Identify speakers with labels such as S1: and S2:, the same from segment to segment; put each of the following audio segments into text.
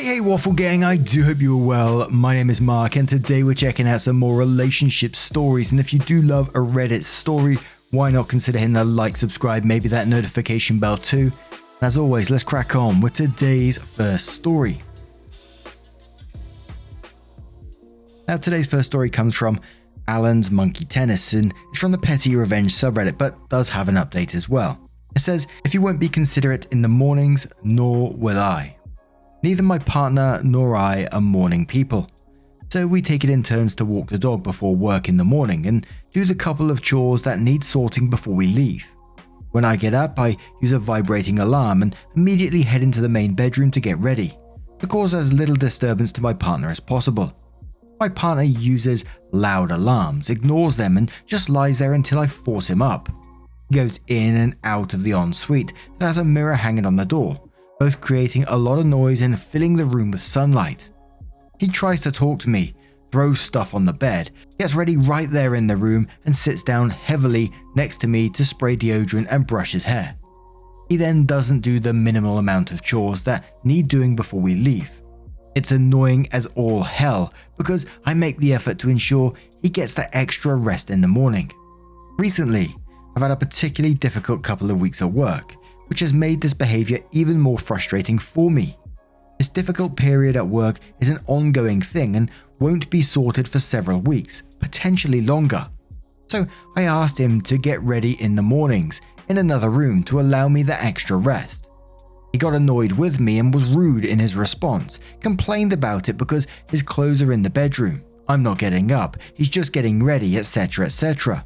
S1: Hey Waffle Gang, I do hope you are well. My name is Mark and today we're checking out some more relationship stories, and if you do love a Reddit story, why not consider hitting that like, subscribe, maybe that notification bell too. And as always, let's crack on with today's first story. Now today's first story comes from Alan's Monkey Tennis and it's from the Petty Revenge subreddit, but does have an update as well. It says, if you won't be considerate in the mornings, nor will I. Neither my partner nor I are morning people, so we take it in turns to walk the dog before work in the morning and do the couple of chores that need sorting before we leave. When I get up, I use a vibrating alarm and immediately head into the main bedroom to get ready, to cause as little disturbance to my partner as possible. My partner uses loud alarms, ignores them and just lies there until I force him up. He goes in and out of the ensuite that has a mirror hanging on the door, both creating a lot of noise and filling the room with sunlight. He tries to talk to me, throws stuff on the bed, gets ready right there in the room and sits down heavily next to me to spray deodorant and brush his hair. He then doesn't do the minimal amount of chores that need doing before we leave. It's annoying as all hell because I make the effort to ensure he gets that extra rest in the morning. Recently, I've had a particularly difficult couple of weeks at work, which has made this behavior even more frustrating for me. This difficult period at work is an ongoing thing and won't be sorted for several weeks, potentially longer. So I asked him to get ready in the mornings in another room to allow me the extra rest. He got annoyed with me and was rude in his response, complained about it because his clothes are in the bedroom. I'm not getting up, he's just getting ready, etc, etc.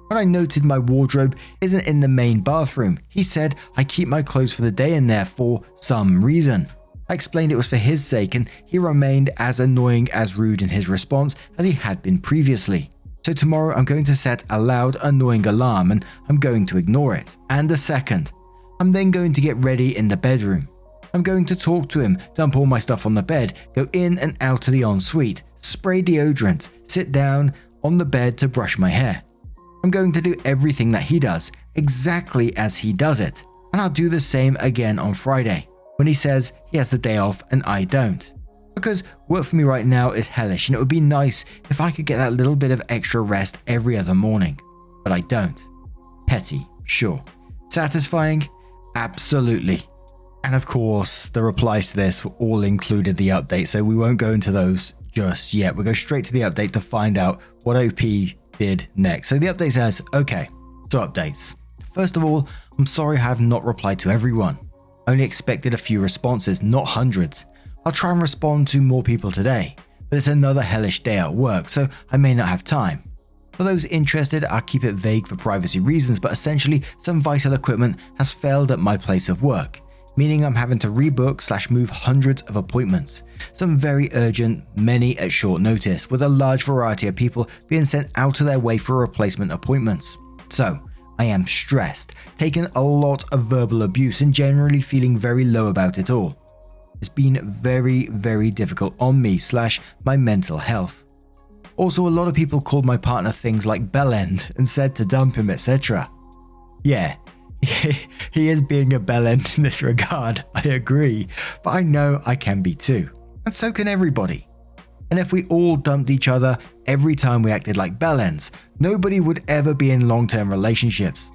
S1: When I noted my wardrobe isn't in the main bathroom, he said I keep my clothes for the day in there for some reason. I explained it was for his sake and he remained as annoying as rude in his response as he had been previously. So tomorrow I'm going to set a loud annoying alarm and I'm going to ignore it. And a second. I'm then going to get ready in the bedroom. I'm going to talk to him, dump all my stuff on the bed, go in and out of the ensuite, spray deodorant, sit down on the bed to brush my hair. I'm going to do everything that he does, exactly as he does it, and I'll do the same again on Friday, when he says he has the day off and I don't. Because work for me right now is hellish and it would be nice if I could get that little bit of extra rest every other morning, but I don't. Petty, sure. Satisfying? Absolutely. And of course, the replies to this all included the update, so we won't go into those just yet. We'll go straight to the update to find out what OP did next. So the update says, okay, so updates. First of all, I'm sorry I have not replied to everyone. I only expected a few responses, not hundreds. I'll try and respond to more people today, but it's another hellish day at work, so I may not have time. For those interested, I'll keep it vague for privacy reasons, but essentially some vital equipment has failed at my place of work, meaning I'm having to rebook/move hundreds of appointments. Some very urgent, many at short notice, with a large variety of people being sent out of their way for replacement appointments. So, I am stressed, taking a lot of verbal abuse and generally feeling very low about it all. It's been very, very difficult on me/my mental health. Also, a lot of people called my partner things like bellend and said to dump him, etc. Yeah, he is being a bellend in this regard, I agree, but I know I can be too, and so can everybody. And if we all dumped each other every time we acted like bellends, nobody would ever be in long-term relationships.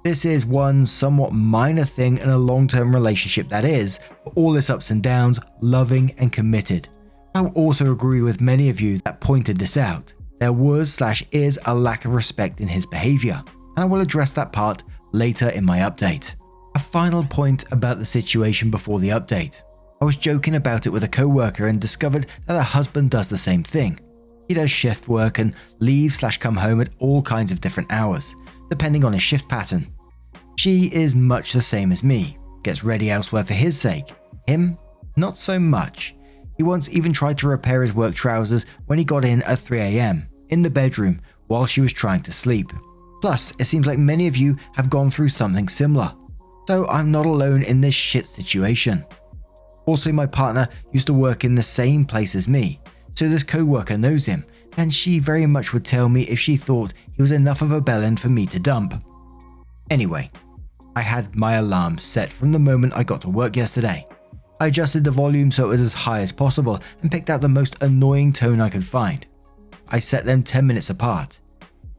S1: This is one somewhat minor thing in a long-term relationship that is, for all its ups and downs, loving and committed. I will also agree with many of you that pointed this out. There was/is a lack of respect in his behavior, and I will address that part later in my update. A final point about the situation before the update. I was joking about it with a co-worker and discovered that her husband does the same thing. He does shift work and leaves/come home at all kinds of different hours, depending on his shift pattern. She is much the same as me, gets ready elsewhere for his sake. Him, not so much. He once even tried to repair his work trousers when he got in at 3 AM, in the bedroom, while she was trying to sleep. Plus, it seems like many of you have gone through something similar, so I'm not alone in this shit situation. Also, my partner used to work in the same place as me, so this co-worker knows him, and she very much would tell me if she thought he was enough of a bellend for me to dump. Anyway, I had my alarm set from the moment I got to work yesterday. I adjusted the volume so it was as high as possible and picked out the most annoying tone I could find. I set them 10 minutes apart,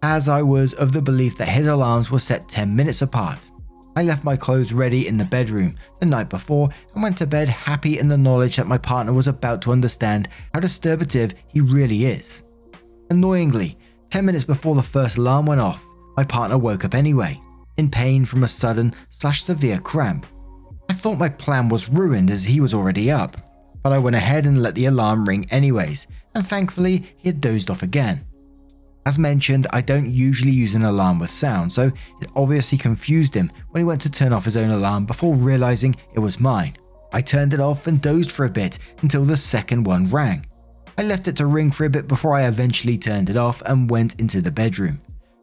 S1: as I was of the belief that his alarms were set 10 minutes apart. I left my clothes ready in the bedroom the night before and went to bed happy in the knowledge that my partner was about to understand how disturbative he really is. Annoyingly, 10 minutes before the first alarm went off, my partner woke up anyway, in pain from a sudden/severe cramp. I thought my plan was ruined as he was already up, but I went ahead and let the alarm ring anyways, and thankfully he had dozed off again. As mentioned, I don't usually use an alarm with sound, so it obviously confused him when he went to turn off his own alarm before realizing it was mine. I turned it off and dozed for a bit until the second one rang. I left it to ring for a bit before I eventually turned it off and went into the bedroom,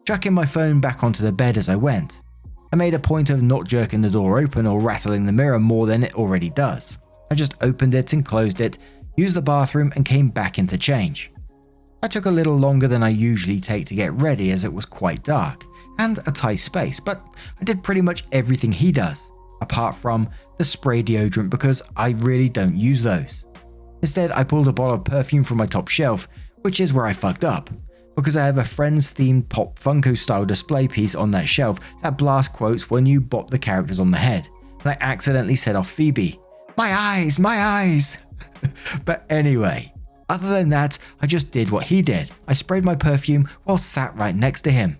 S1: chucking my phone back onto the bed as I went. I made a point of not jerking the door open or rattling the mirror more than it already does. I just opened it and closed it, used the bathroom and came back in to change. I took a little longer than I usually take to get ready as it was quite dark and a tight space, but I did pretty much everything he does, apart from the spray deodorant because I really don't use those. Instead, I pulled a bottle of perfume from my top shelf, which is where I fucked up, because I have a Friends-themed Pop Funko style display piece on that shelf that blast quotes when you bop the characters on the head, and I accidentally set off Phoebe. My eyes, my eyes! But anyway, other than that, I just did what he did. I sprayed my perfume while sat right next to him,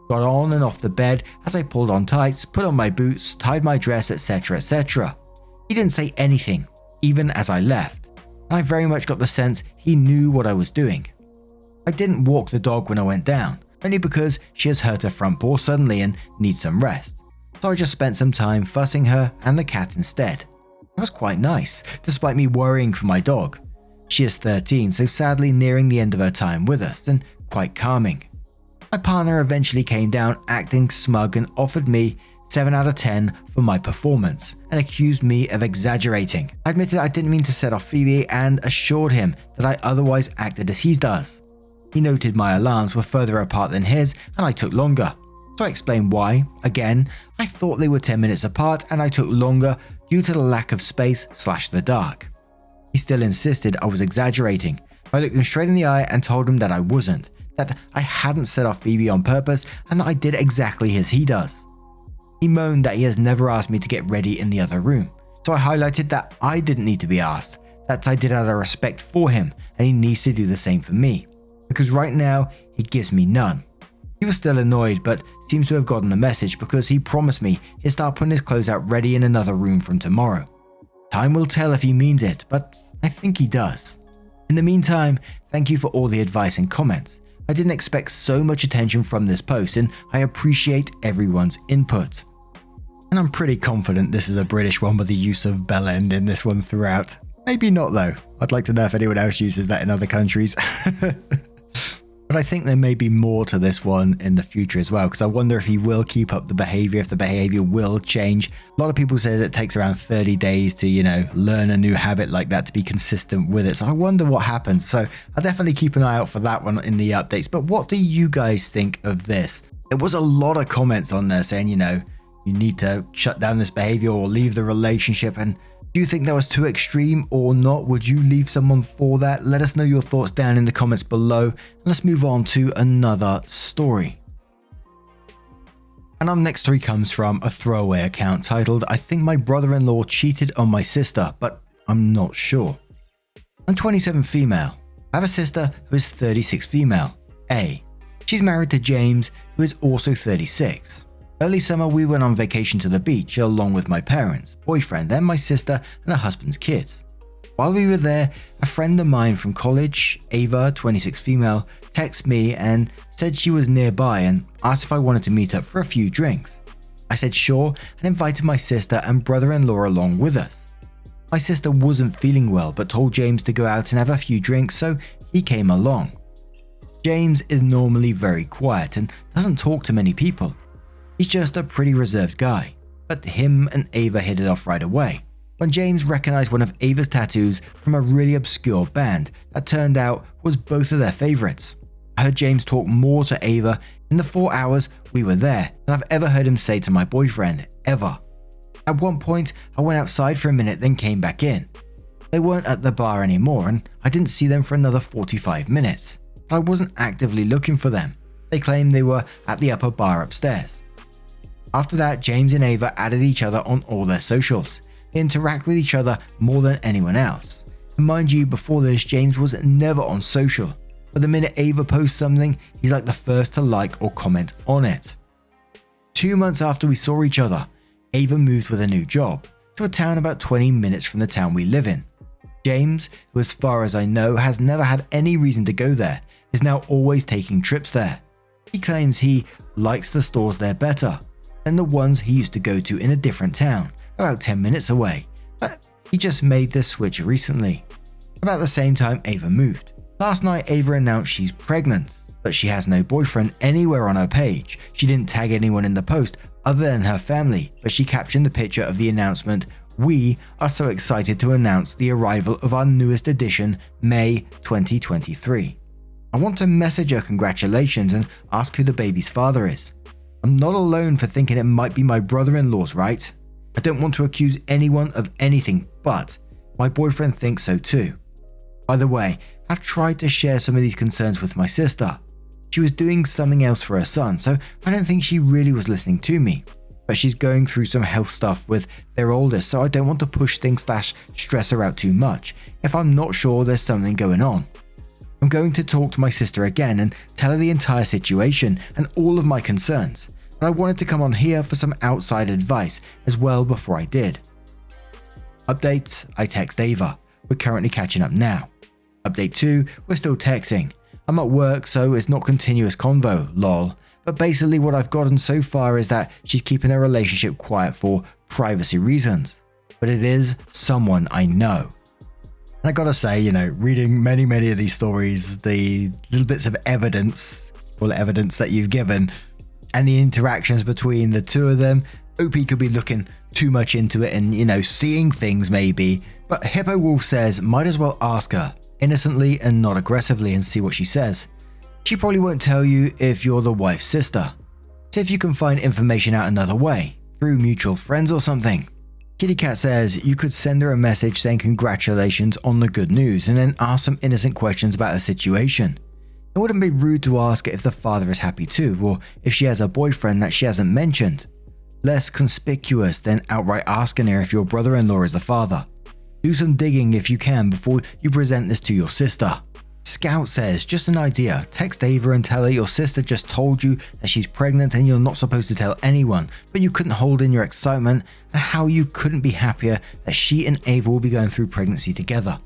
S1: got on and off the bed as I pulled on tights, put on my boots, tied my dress, etc, etc. He didn't say anything, even as I left, and I very much got the sense he knew what I was doing. I didn't walk the dog when I went down, only because she has hurt her front paw suddenly and needs some rest, so I just spent some time fussing her and the cat instead. It was quite nice, despite me worrying for my dog. She is 13, so sadly nearing the end of her time with us, and quite calming. My partner eventually came down acting smug and offered me 7 out of 10 for my performance, and accused me of exaggerating. I admitted I didn't mean to set off Phoebe and assured him that I otherwise acted as he does. He noted my alarms were further apart than his and I took longer, so I explained why. Again, I thought they were 10 minutes apart and I took longer due to the lack of space/the dark. He still insisted I was exaggerating. I looked him straight in the eye and told him that I wasn't, that I hadn't set off Phoebe on purpose and that I did exactly as he does. He moaned that he has never asked me to get ready in the other room, so I highlighted that I didn't need to be asked, that I did out of respect for him and he needs to do the same for me, because right now he gives me none. He was still annoyed but seems to have gotten the message because he promised me he'd start putting his clothes out ready in another room from tomorrow. Time will tell if he means it, but I think he does. In the meantime, thank you for all the advice and comments. I didn't expect so much attention from this post and I appreciate everyone's input. And I'm pretty confident this is a British one with the use of bell end in this one throughout. Maybe not though. I'd like to know if anyone else uses that in other countries. But I think there may be more to this one in the future as well, because I wonder if he will keep up the behavior, if the behavior will change. A lot of people say it takes around 30 days to, learn a new habit like that to be consistent with it. So I wonder what happens. So I'll definitely keep an eye out for that one in the updates. But what do you guys think of this? There was a lot of comments on there saying, you need to shut down this behavior or leave the relationship. And do you think that was too extreme or not? Would you leave someone for that? Let us know your thoughts down in the comments below. And let's move on to another story. And our next story comes from a throwaway account titled, I think my brother-in-law cheated on my sister, but I'm not sure. I'm 27 female. I have a sister who is 36 female. A. She's married to James, who is also 36. Early summer, we went on vacation to the beach along with my parents, boyfriend, and my sister and her husband's kids. While we were there, a friend of mine from college, Ava, 26 female, texted me and said she was nearby and asked if I wanted to meet up for a few drinks. I said sure and invited my sister and brother-in-law along with us. My sister wasn't feeling well but told James to go out and have a few drinks, so he came along. James is normally very quiet and doesn't talk to many people. He's just a pretty reserved guy, but him and Ava hit it off right away when James recognized one of Ava's tattoos from a really obscure band that turned out was both of their favorites. I heard James talk more to Ava in the 4 hours we were there than I've ever heard him say to my boyfriend, ever. At one point, I went outside for a minute then came back in. They weren't at the bar anymore and I didn't see them for another 45 minutes. But I wasn't actively looking for them. They claimed they were at the upper bar upstairs. After that, James and Ava added each other on all their socials. They interact with each other more than anyone else. And mind you, before this, James was never on social. But the minute Ava posts something, he's like the first to like or comment on it. 2 months after we saw each other, Ava moved with a new job to a town about 20 minutes from the town we live in. James, who as far as I know has never had any reason to go there, is now always taking trips there. He claims he likes the stores there better than the ones he used to go to in a different town, about 10 minutes away, but he just made this switch recently. About the same time Ava moved. Last night Ava announced she's pregnant, but she has no boyfriend anywhere on her page. She didn't tag anyone in the post other than her family, but she captioned the picture of the announcement, "We are so excited to announce the arrival of our newest edition, May 2023. I want to message her congratulations and ask who the baby's father is. I'm not alone for thinking it might be my brother-in-law's, right? I don't want to accuse anyone of anything, but my boyfriend thinks so too. By the way, I've tried to share some of these concerns with my sister. She was doing something else for her son, so I don't think she really was listening to me. But she's going through some health stuff with their oldest, so I don't want to push things / stress her out too much if I'm not sure there's something going on. I'm going to talk to my sister again and tell her the entire situation and all of my concerns, but I wanted to come on here for some outside advice as well before I did. Update, I text Ava. We're currently catching up now. Update 2, we're still texting. I'm at work so it's not continuous convo, lol. But basically what I've gotten so far is that she's keeping her relationship quiet for privacy reasons. But it is someone I know. And I gotta say, reading many of these stories, the little bits of evidence, or evidence that you've given, and the interactions between the two of them, OP could be looking too much into it and, seeing things maybe. But Hippo Wolf says, might as well ask her, innocently and not aggressively, and see what she says. She probably won't tell you if you're the wife's sister. See if you can find information out another way, through mutual friends or something. Kitty Cat says you could send her a message saying congratulations on the good news and then ask some innocent questions about the situation. It wouldn't be rude to ask if the father is happy too, or if she has a boyfriend that she hasn't mentioned. Less conspicuous than outright asking her if your brother-in-law is the father. Do some digging if you can before you present this to your sister. Scout says, just an idea, text Ava and tell her your sister just told you that she's pregnant and you're not supposed to tell anyone, but you couldn't hold in your excitement and how you couldn't be happier that she and Ava will be going through pregnancy together.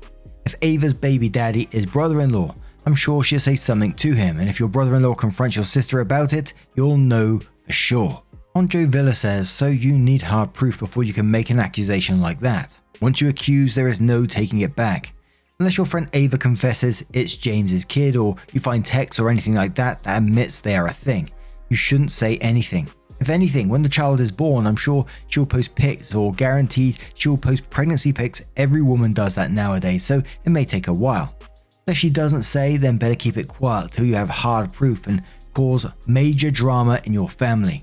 S1: If Ava's baby daddy is brother-in-law, I'm sure she'll say something to him, and if your brother-in-law confronts your sister about it, you'll know for sure. Onjo Villa says, so you need hard proof before you can make an accusation like that. Once you accuse, there is no taking it back. Unless your friend Ava confesses it's James's kid, or you find texts or anything like that that admits they are a thing, you shouldn't say anything. If anything, when the child is born, I'm sure she'll post pics, or guaranteed she'll post pregnancy pics. Every woman does that nowadays, so it may take a while. If she doesn't say, then better keep it quiet till you have hard proof and cause major drama in your family.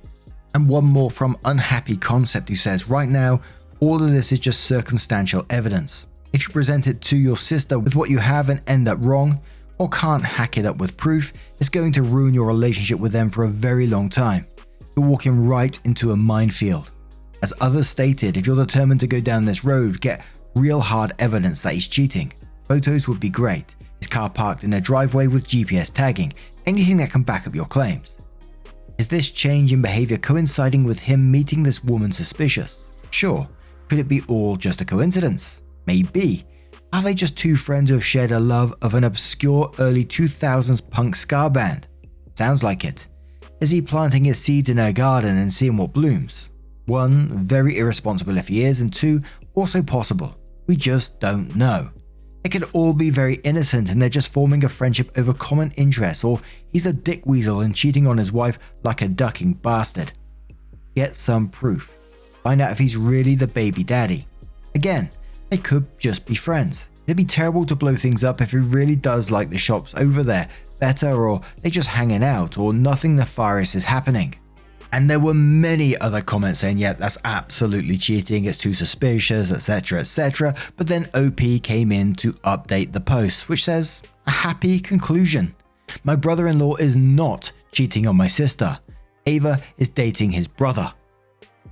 S1: And one more from Unhappy Concept, who says, right now, all of this is just circumstantial evidence. If you present it to your sister with what you have and end up wrong, or can't hack it up with proof, it's going to ruin your relationship with them for a very long time. You're walking right into a minefield. As others stated, if you're determined to go down this road, get real hard evidence that he's cheating. Photos would be great. His car parked in a driveway with GPS tagging, anything that can back up your claims. Is this change in behavior coinciding with him meeting this woman suspicious? Sure. Could it be all just a coincidence? Maybe. Are they just two friends who have shared a love of an obscure early 2000s punk ska band? Sounds like it. Is he planting his seeds in her garden and seeing what blooms? 1, very irresponsible if he is, and 2, also possible. We just don't know. It could all be very innocent and they're just forming a friendship over common interests, or he's a dick weasel and cheating on his wife like a ducking bastard. Get some proof. Find out if he's really the baby daddy. Again, they could just be friends. It'd be terrible to blow things up if he really does like the shops over there better, or they just hanging out, or nothing nefarious is happening. And there were many other comments saying, yeah, that's absolutely cheating, it's too suspicious, etc, etc. But then OP came in to update the post, which says, a happy conclusion. My brother-in-law is not cheating on my sister. Ava is dating his brother.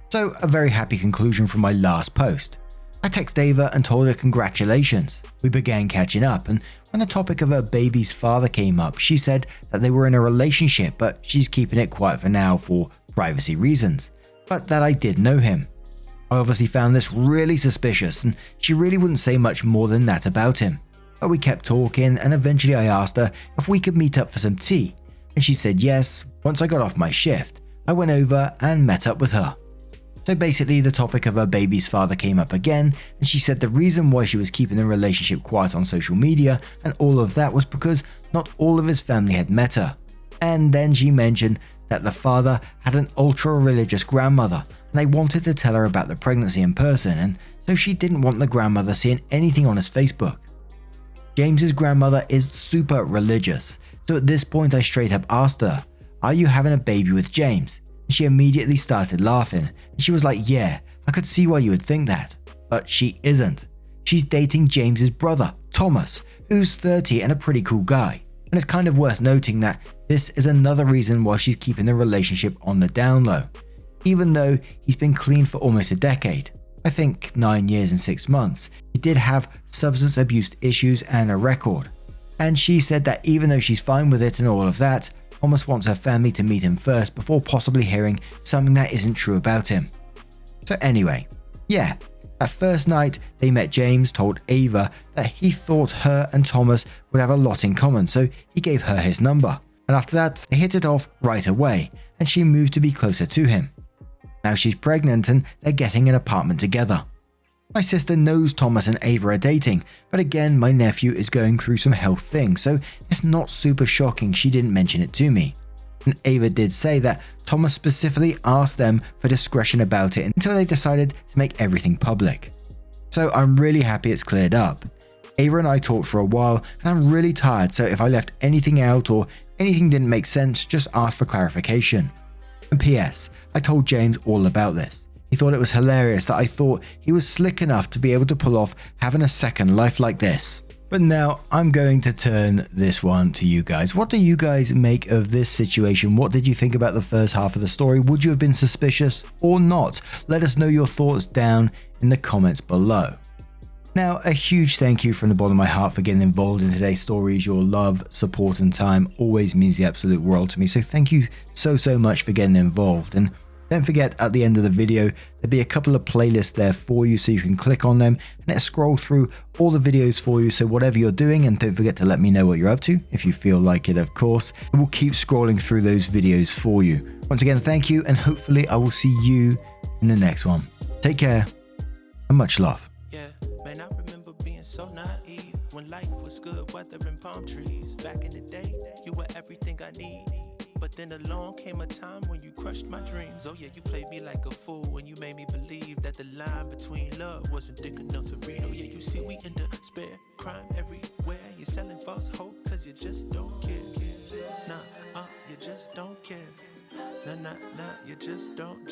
S1: So a very happy conclusion from my last post. I texted Ava and told her congratulations. We began catching up, and when the topic of her baby's father came up, she said that they were in a relationship, but she's keeping it quiet for now for privacy reasons, but that I did know him. I obviously found this really suspicious, and she really wouldn't say much more than that about him. But we kept talking, and eventually I asked her if we could meet up for some tea, and she said yes. Once I got off my shift, I went over and met up with her. So basically the topic of her baby's father came up again, and she said the reason why she was keeping the relationship quiet on social media and all of that was because not all of his family had met her. And then she mentioned that the father had an ultra-religious grandmother, and they wanted to tell her about the pregnancy in person, and so she didn't want the grandmother seeing anything on his Facebook. James's grandmother is super religious, so at this point I straight up asked her, "Are you having a baby with James?" And she immediately started laughing, and she was like, "Yeah, I could see why you would think that." But she isn't. She's dating James's brother, Thomas, who's 30 and a pretty cool guy. And it's kind of worth noting that this is another reason why she's keeping the relationship on the down low, even though he's been clean for almost a decade. I think 9 years and 6 months. He did have substance abuse issues and a record. And she said that even though she's fine with it and all of that, Thomas wants her family to meet him first before possibly hearing something that isn't true about him. So anyway, yeah, that first night they met, James told Ava that he thought her and Thomas would have a lot in common, so he gave her his number. And after that, they hit it off right away, and she moved to be closer to him. Now she's pregnant and they're getting an apartment together. My sister knows Thomas and Ava are dating, but again, my nephew is going through some health things, so it's not super shocking she didn't mention it to me. And Ava did say that Thomas specifically asked them for discretion about it until they decided to make everything public. So I'm really happy it's cleared up. Ava and I talked for a while, and I'm really tired, so if I left anything out or anything didn't make sense, just ask for clarification. And P.S. I told James all about this. He thought it was hilarious that I thought he was slick enough to be able to pull off having a second life like this. But now I'm going to turn this one to you guys. What do you guys make of this situation? What did you think about the first half of the story? Would you have been suspicious or not? Let us know your thoughts down in the comments below. Now, a huge thank you from the bottom of my heart for getting involved in today's stories. Your love, support and time always means the absolute world to me. So thank you so much for getting involved. And don't forget, at the end of the video, there'll be a couple of playlists there for you so you can click on them and it'll scroll through all the videos for you. So whatever you're doing, and don't forget to let me know what you're up to if you feel like it, of course. And we'll keep scrolling through those videos for you. Once again, thank you, and hopefully I will see you in the next one. Take care and much love.
S2: Yeah, man, I remember being so naive when life was good, weather and palm trees. Back in the day, you were everything I need. But then along came a time when you crushed my dreams. Oh yeah, you played me like a fool when you made me believe that the line between love wasn't thick enough to read. Oh yeah, you see we in despair, crime everywhere. You're selling false hope cause you just don't care. Nah, you just don't care. Nah, you just don't